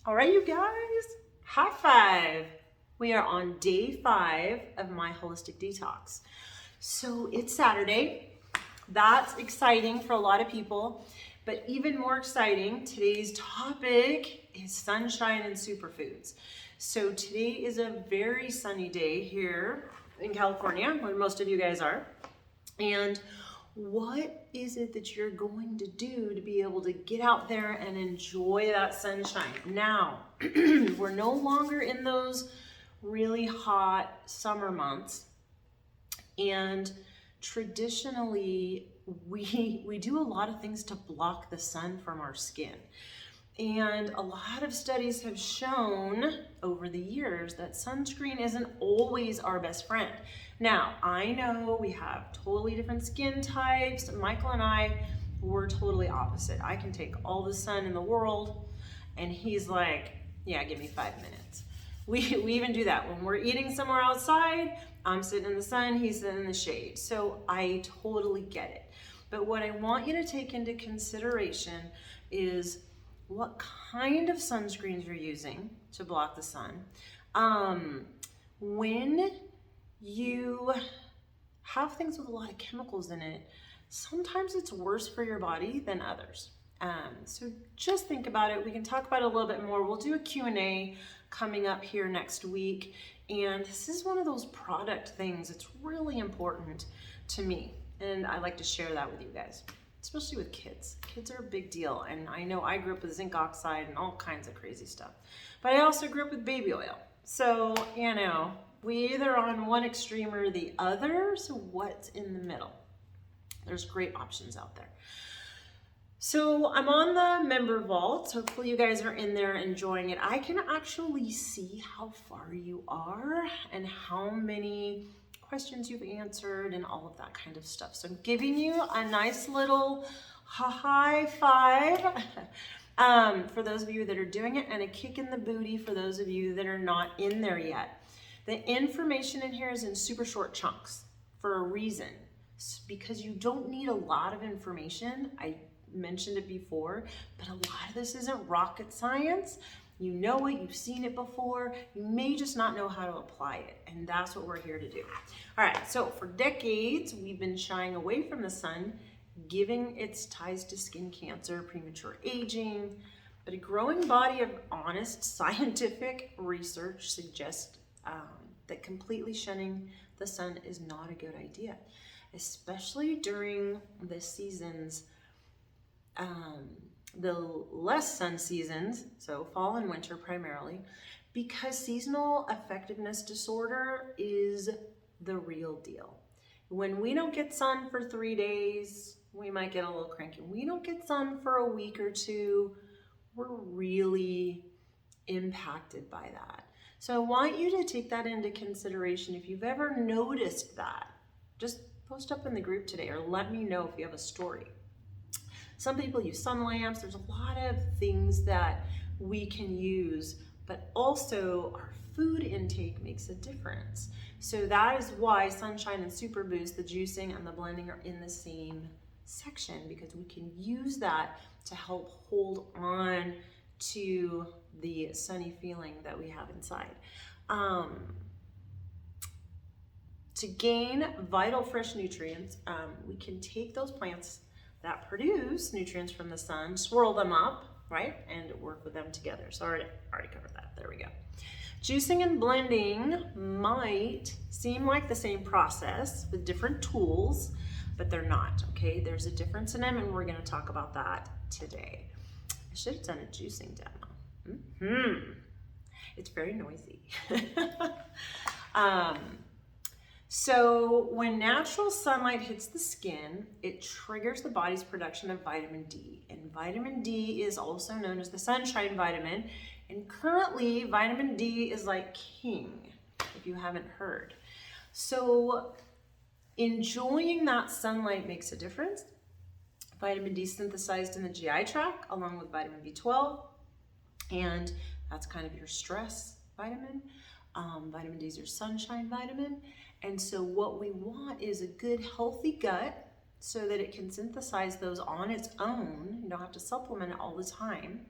All right, you guys, high five. We are on day 5 of my Holistic Detox. So it's Saturday. That's exciting for a lot of people, but even more exciting, today's topic is sunshine and superfoods. So today is a very sunny day here in California, where most of you guys are. And what is it that you're going to do to be able to get out there and enjoy that sunshine? Now, we're no longer in those really hot summer months. And traditionally, we do a lot of things to block the sun from our skin. And a lot of studies have shown over the years that sunscreen isn't always our best friend. Now, I know we have totally different skin types. Michael and I, we're totally opposite. I can take all the sun in the world, and he's like, yeah, give me 5 minutes. We even do that when we're eating somewhere outside. I'm sitting in the sun, he's sitting in the shade. So I totally get it. But what I want you to take into consideration is what kind of sunscreens you're using to block the sun. When you have things with a lot of chemicals in it, sometimes it's worse for your body than others. So just think about it. We can talk about it a little bit more. We'll do a Q&A coming up here next week. And this is one of those product things that's really important to me. And I like to share that with you guys, especially with kids. Kids are a big deal. And I know I grew up with zinc oxide and all kinds of crazy stuff. But I also grew up with baby oil. So, we either on one extreme or the other. So what's in the middle? There's great options out there. So I'm on the member vault. Hopefully you guys are in there enjoying it. I can actually see how far you are and how many questions you've answered and all of that kind of stuff. So I'm giving you a nice little high five for those of you that are doing it, and a kick in the booty for those of you that are not in there yet. The information in here is in super short chunks for a reason, because you don't need a lot of information. I mentioned it before, but a lot of this isn't rocket science. You know it, you've seen it before, you may just not know how to apply it, and that's what we're here to do. All right, so for decades, we've been shying away from the sun, giving its ties to skin cancer, premature aging, but a growing body of honest scientific research suggests that completely shunning the sun is not a good idea, especially during the seasons, the less sun seasons, so fall and winter primarily, because seasonal effectiveness disorder is the real deal. When we don't get sun for 3 days, we might get a little cranky. When we don't get sun for a week or two, we're really impacted by that. So I want you to take that into consideration. If you've ever noticed that, just post up in the group today or let me know if you have a story. Some people use sun lamps. There's a lot of things that we can use, but also our food intake makes a difference. So that is why Sunshine and Super Boost, the juicing and the blending, are in the same section, because we can use that to help hold on to the sunny feeling that we have inside. To gain vital fresh nutrients, we can take those plants that produce nutrients from the sun, swirl them up, right, and work with them together. So I already covered that. There we go. Juicing and blending might seem like the same process with different tools, but they're not, okay? There's a difference in them, and we're gonna talk about that today. I should have done a juicing demo. It's very noisy. So when natural sunlight hits the skin, it triggers the body's production of vitamin D. And vitamin D is also known as the sunshine vitamin. And currently, vitamin D is like king, if you haven't heard. So enjoying that sunlight makes a difference. Vitamin D synthesized in the GI tract along with vitamin B12. And that's kind of your stress vitamin. Vitamin D is your sunshine vitamin. And so what we want is a good, healthy gut so that it can synthesize those on its own. You don't have to supplement it all the time.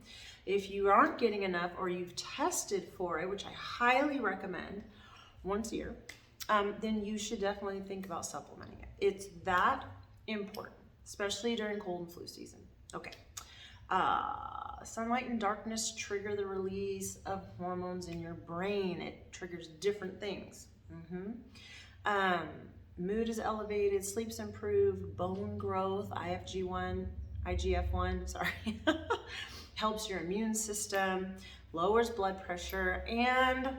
If you aren't getting enough or you've tested for it, which I highly recommend once a year, then you should definitely think about supplementing it. It's that important, especially during cold and flu season. Okay. Sunlight and darkness trigger the release of hormones in your brain. It triggers different things. Mood is elevated, sleep's improved, bone growth, IGF-1, sorry, helps your immune system, lowers blood pressure, and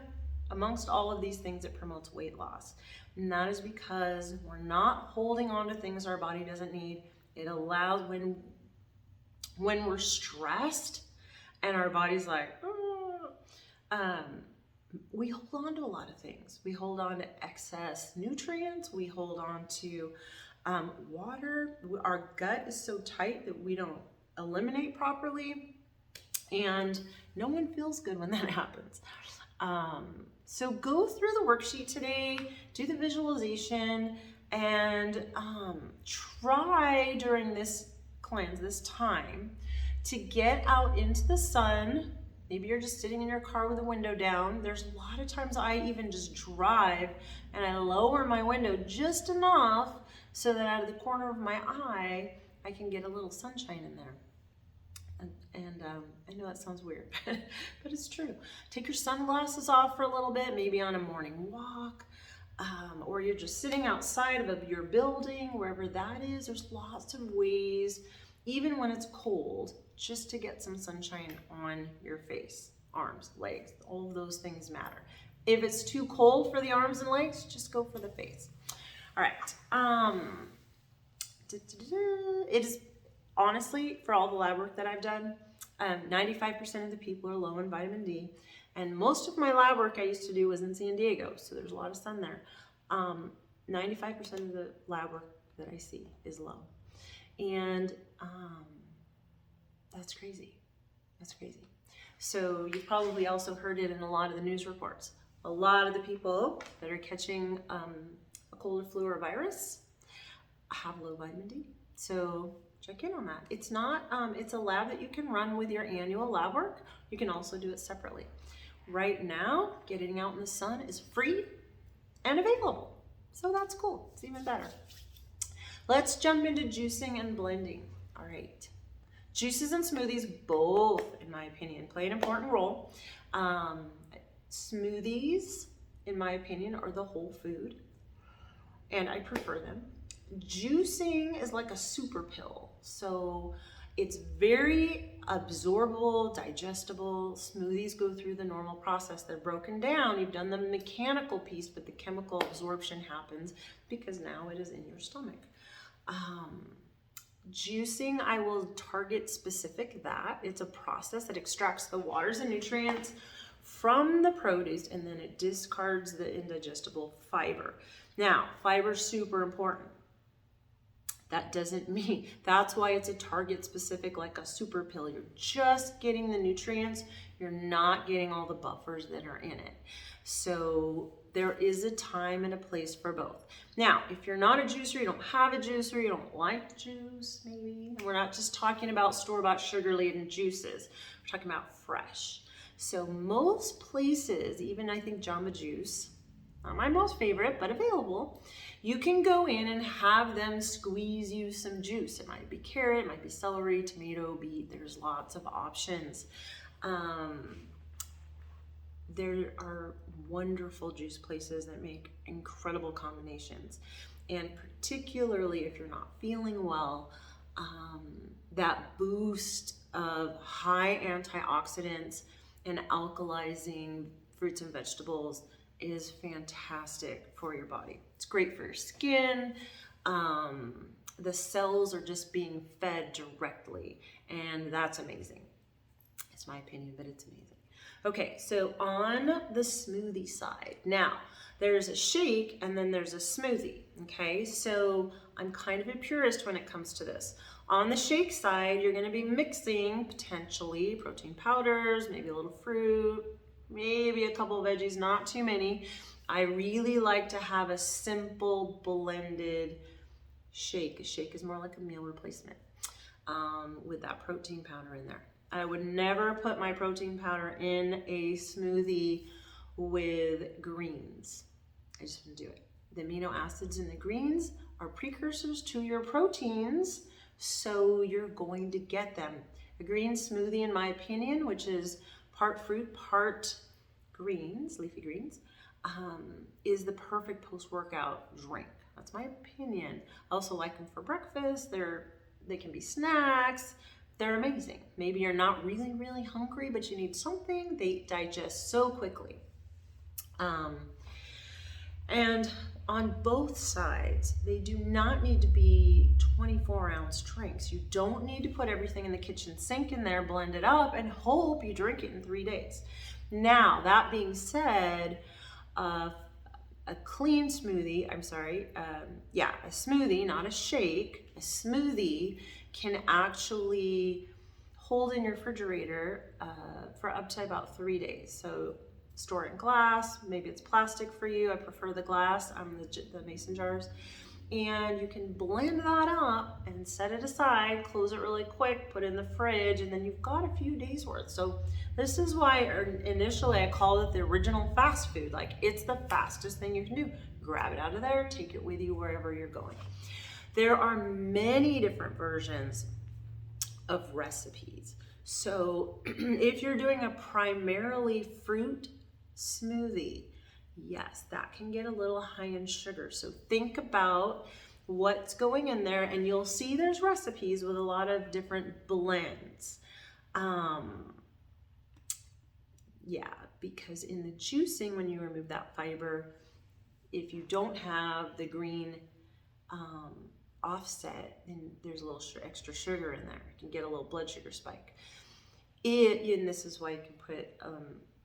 amongst all of these things, it promotes weight loss. And that is because we're not holding on to things our body doesn't need. It allows, when we're stressed and our body's like, we hold on to a lot of things. We hold on to excess nutrients. We hold on to water. Our gut is so tight that we don't eliminate properly. And no one feels good when that happens. So go through the worksheet today, do the visualization, and try during this cleanse, this time, to get out into the sun. Maybe you're just sitting in your car with the window down. There's a lot of times I even just drive and I lower my window just enough so that out of the corner of my eye, I can get a little sunshine in there. And I know that sounds weird, but it's true. Take your sunglasses off for a little bit, maybe on a morning walk, or you're just sitting outside of your building, wherever that is. There's lots of ways, even when it's cold, just to get some sunshine on your face, arms, legs. All of those things matter. If it's too cold for the arms and legs, just go for the face. All right. It is honestly, for all the lab work that I've done, 95% of the people are low in vitamin D. And most of my lab work I used to do was in San Diego, so there's a lot of sun there. 95% of the lab work that I see is low. And that's crazy. That's crazy. So you've probably also heard it in a lot of the news reports. A lot of the people that are catching a cold or flu or virus have low vitamin D. So check in on that. It's not, it's a lab that you can run with your annual lab work. You can also do it separately. Right now, getting out in the sun is free and available. So that's cool. It's even better. Let's jump into juicing and blending. All right. Juices and smoothies both, in my opinion, play an important role. Smoothies, in my opinion, are the whole food, and I prefer them. Juicing is like a super pill. So it's very absorbable, digestible. Smoothies go through the normal process. They're broken down. You've done the mechanical piece, but the chemical absorption happens because now it is in your stomach. Juicing, I will target specific that. It's a process that extracts the waters and nutrients from the produce, and then it discards the indigestible fiber. Now, fiber is super important. That doesn't mean, that's why it's a target specific, like a super pill. You're just getting the nutrients. You're not getting all the buffers that are in it. So there is a time and a place for both. Now, if you're not a juicer, you don't have a juicer, you don't like juice, maybe. We're not just talking about store-bought sugar-laden juices. We're talking about fresh. So most places, even I think Jamba Juice, not my most favorite, but available, you can go in and have them squeeze you some juice. It might be carrot, it might be celery, tomato, beet. There's lots of options. There are wonderful juice places that make incredible combinations. And particularly if you're not feeling well, that boost of high antioxidants and alkalizing fruits and vegetables is fantastic for your body. It's great for your skin. The cells are just being fed directly, and that's amazing. It's my opinion, but it's amazing. Okay, so on the smoothie side, now there's a shake and then there's a smoothie, okay? So I'm kind of a purist when it comes to this. On the shake side, you're gonna be mixing potentially protein powders, maybe a little fruit, maybe a couple of veggies, not too many. I really like to have a simple blended shake. A shake is more like a meal replacement with that protein powder in there. I would never put my protein powder in a smoothie with greens. I just wouldn't do it. The amino acids in the greens are precursors to your proteins, so you're going to get them. A green smoothie, in my opinion, which is part fruit, part greens, leafy greens, is the perfect post-workout drink. That's my opinion. I also like them for breakfast. They can be snacks. They're amazing. Maybe you're not really, really hungry, but you need something. They digest so quickly. And on both sides, they do not need to be 24-ounce drinks. You don't need to put everything in the kitchen sink in there, blend it up, and hope you drink it in 3 days. Now, that being said, a clean smoothie, a smoothie, not a shake, a smoothie can actually hold in your refrigerator for up to about 3 days. So store it in glass, maybe it's plastic for you. I prefer the glass, the mason jars. And you can blend that up and set it aside, close it really quick, put it in the fridge, and then you've got a few days worth. So this is why initially I called it the original fast food. Like, it's the fastest thing you can do. Grab it out of there, take it with you wherever you're going. There are many different versions of recipes. So if you're doing a primarily fruit smoothie, yes, that can get a little high in sugar. So think about what's going in there, and you'll see there's recipes with a lot of different blends. Because in the juicing, when you remove that fiber, if you don't have the green offset, then there's a little extra sugar in there. You can get a little blood sugar spike. And this is why you can put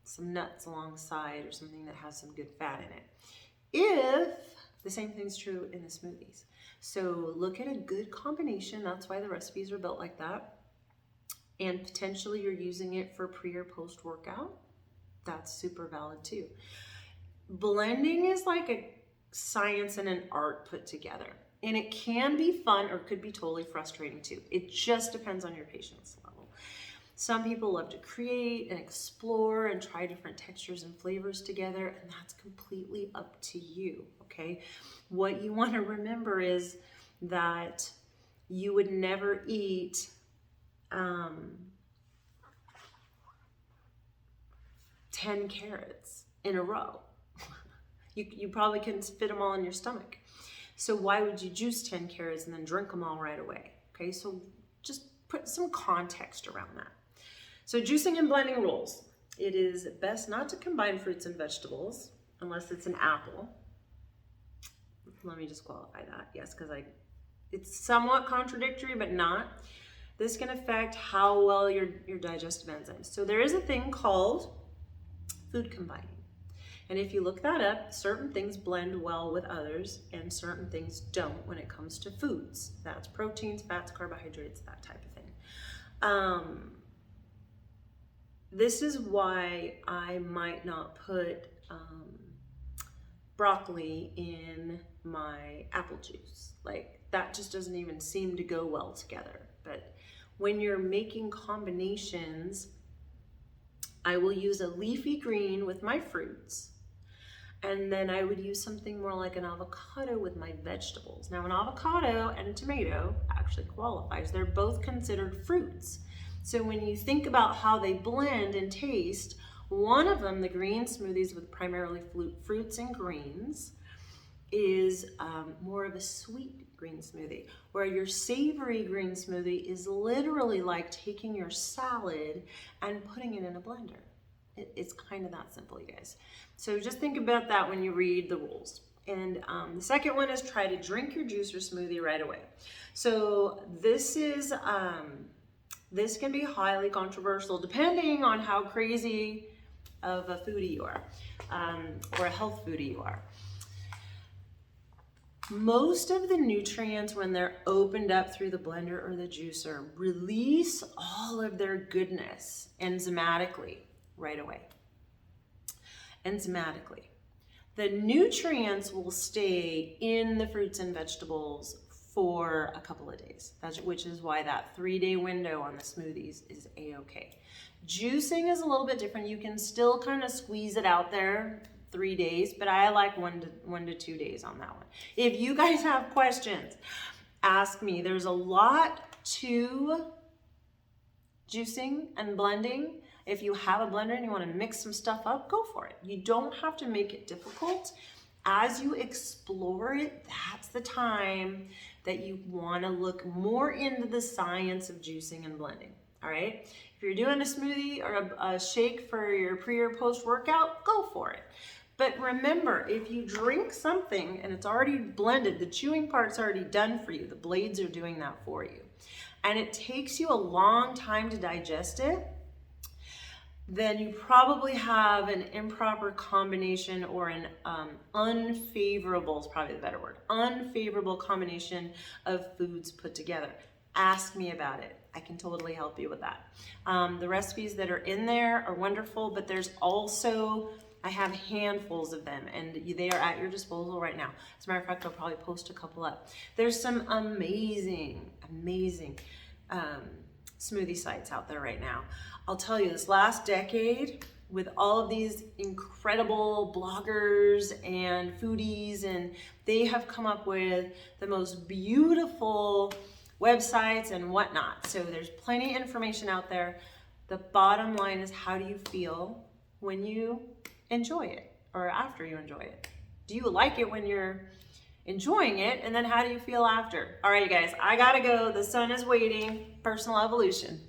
some nuts alongside or something that has some good fat in it. If the same thing's true in the smoothies. So look at a good combination. That's why the recipes are built like that. And potentially you're using it for pre or post workout. That's super valid too. Blending is like a science and an art put together. And it can be fun or could be totally frustrating too. It just depends on your patience level. Some people love to create and explore and try different textures and flavors together, and that's completely up to you, okay? What you want to remember is that you would never eat 10 carrots in a row. You probably couldn't fit them all in your stomach. So why would you juice 10 carrots and then drink them all right away? Okay, so just put some context around that. So juicing and blending rules. It is best not to combine fruits and vegetables unless it's an apple. Let me just qualify that. Yes, because it's somewhat contradictory, but not. This can affect how well your digestive enzymes. So there is a thing called food combining. And if you look that up, certain things blend well with others and certain things don't when it comes to foods. That's proteins, fats, carbohydrates, that type of thing. This is why I might not put broccoli in my apple juice. Like, that just doesn't even seem to go well together. But when you're making combinations, I will use a leafy green with my fruits. And then I would use something more like an avocado with my vegetables. Now, an avocado and a tomato actually qualifies. They're both considered fruits. So when you think about how they blend and taste, one of them, the green smoothies with primarily fruits and greens, is more of a sweet green smoothie, where your savory green smoothie is literally like taking your salad and putting it in a blender. It's kind of that simple, you guys. So just think about that when you read the rules. And the second one is try to drink your juice or smoothie right away. So this can be highly controversial depending on how crazy of a foodie you are, or a health foodie you are. Most of the nutrients, when they're opened up through the blender or the juicer, release all of their goodness enzymatically right away. Enzymatically. The nutrients will stay in the fruits and vegetables for a couple of days. Which is why that 3-day window on the smoothies is a-okay. Juicing is a little bit different. You can still kind of squeeze it out there 3 days, but I like 1 to 2 days on that one. If you guys have questions, ask me. There's a lot to juicing and blending. If you have a blender and you want to mix some stuff up, go for it. You don't have to make it difficult. As you explore it, that's the time that you want to look more into the science of juicing and blending. All right. If you're doing a smoothie or a shake for your pre or post workout, go for it. But remember, if you drink something and it's already blended, the chewing part's already done for you. The blades are doing that for you. And it takes you a long time to digest it, then you probably have an improper combination or an unfavorable, is probably the better word, unfavorable combination of foods put together. Ask me about it. I can totally help you with that. The recipes that are in there are wonderful, but there's also, I have handfuls of them and they are at your disposal right now. As a matter of fact, I'll probably post a couple up. There's some amazing smoothie sites out there right now. I'll tell you, this last decade, with all of these incredible bloggers and foodies, and they have come up with the most beautiful websites and whatnot. So there's plenty of information out there. The bottom line is, how do you feel when you enjoy it or after you enjoy it? Do you like it when you're enjoying it? And then how do you feel after? All right, you guys, I gotta go. The sun is waiting. Personal evolution.